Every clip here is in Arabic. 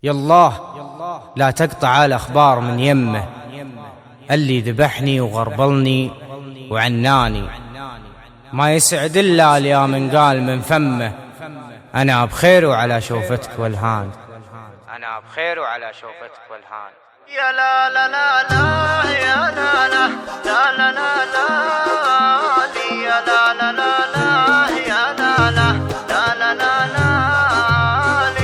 يالله لا تقطع الأخبار من يمه، اللي ذبحني وغربلني وعناني، ما يسعد إلا يا من قال من فمه أنا بخير وعلى شوفتك والهان، أنا بخير وعلى شوفتك والهان. يا لا لا لا لا يا لا لا لا لا لا لا يا لا لا لا لا يا لا لا لا لا لا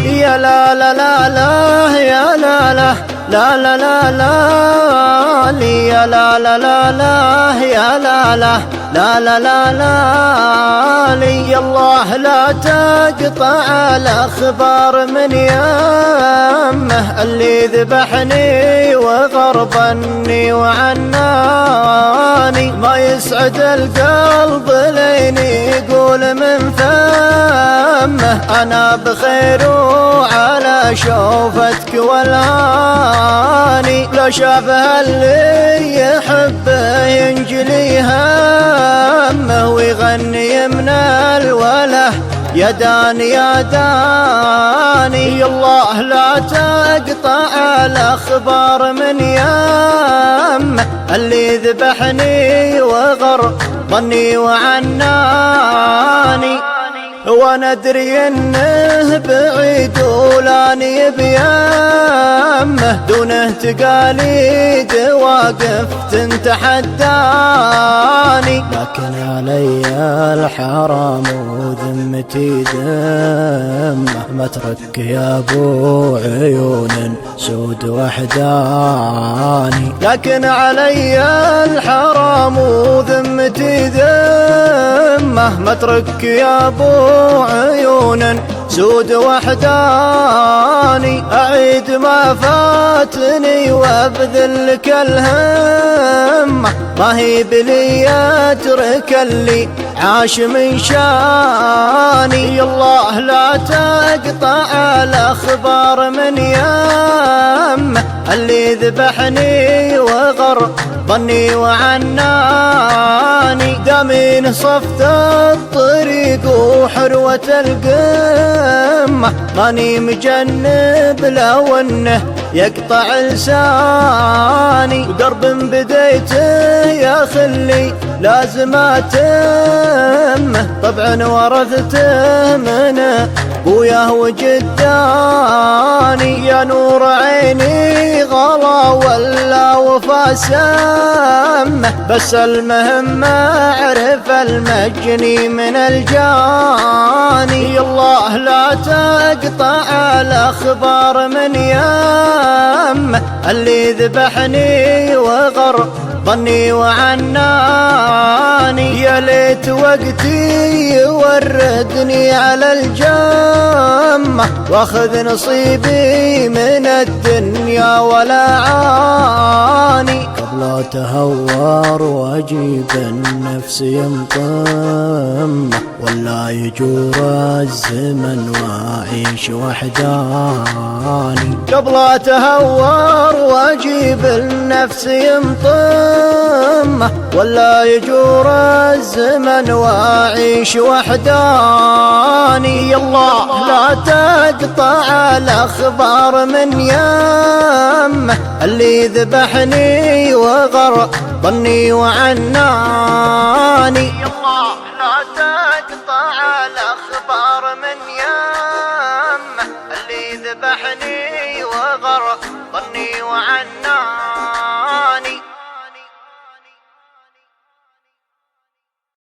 يا لا لا لا لا يا لا لا لا لا لا لا يا لا لا لا لا يا لا لا لا لا لا لا يا الله لا تقطع الأخبار من يمه، اللي ذبحني وغربني وعناني، ما يسعد القلب لين يقول من فمه أنا بخير وعلى شوفتك والهاني. لو شافها اللي يحبه ينجلي همه ويغني من الوله يا داني يا داني. الله لا تقطع الأخبار من يمه، اللي ذبحني وغربني وعناني، وانا ادري انه بعيد ولاني بيمه، دونه تقاليد واقف تتحداني، لكن علي الحرام وذمتي ذمه، مترك يا ابو عيون سود وحداني، لكن علي الحرام وذمتي ذمه، مترك يا ابو عيون سود وحداني. أعيد ما فاتني وابذل لك الهمة، ما هي بلي أترك اللي عاش من شاني. الله لا تقطع الأخبار من يمه، اللي ذبحني وغربني وعناني، دامين صفت الطريق وحروة القمة، ماني مجنب لو انه يقطع لساني، ودرب بديته يا خلي لازم اتمه، طبعا ورثته من ابوياه وجداني، يا نور عيني غلا ولا وفا سمه، بس المهم اعرف المجني من الجاني. الله لا تقطع الأخبار من يمه، اللي ذبحني وغربني وعناني، يا ليت وقتي يوردني على الجمة، واخذ نصيبي من الدنيا ولا عاني، قبل اتهور واجيب النفس يمطم، ولا يجور الزمن واعيش وحداني، قبل اتهور واجيب النفس يمطم، ولا يجور الزمن واعيش وحداني. الله لا تقطع الأخبار من يمه، اللي ذبحني وغربني وعناني، الله لا تقطع الأخبار من يمه، اللي ذبحني وغربني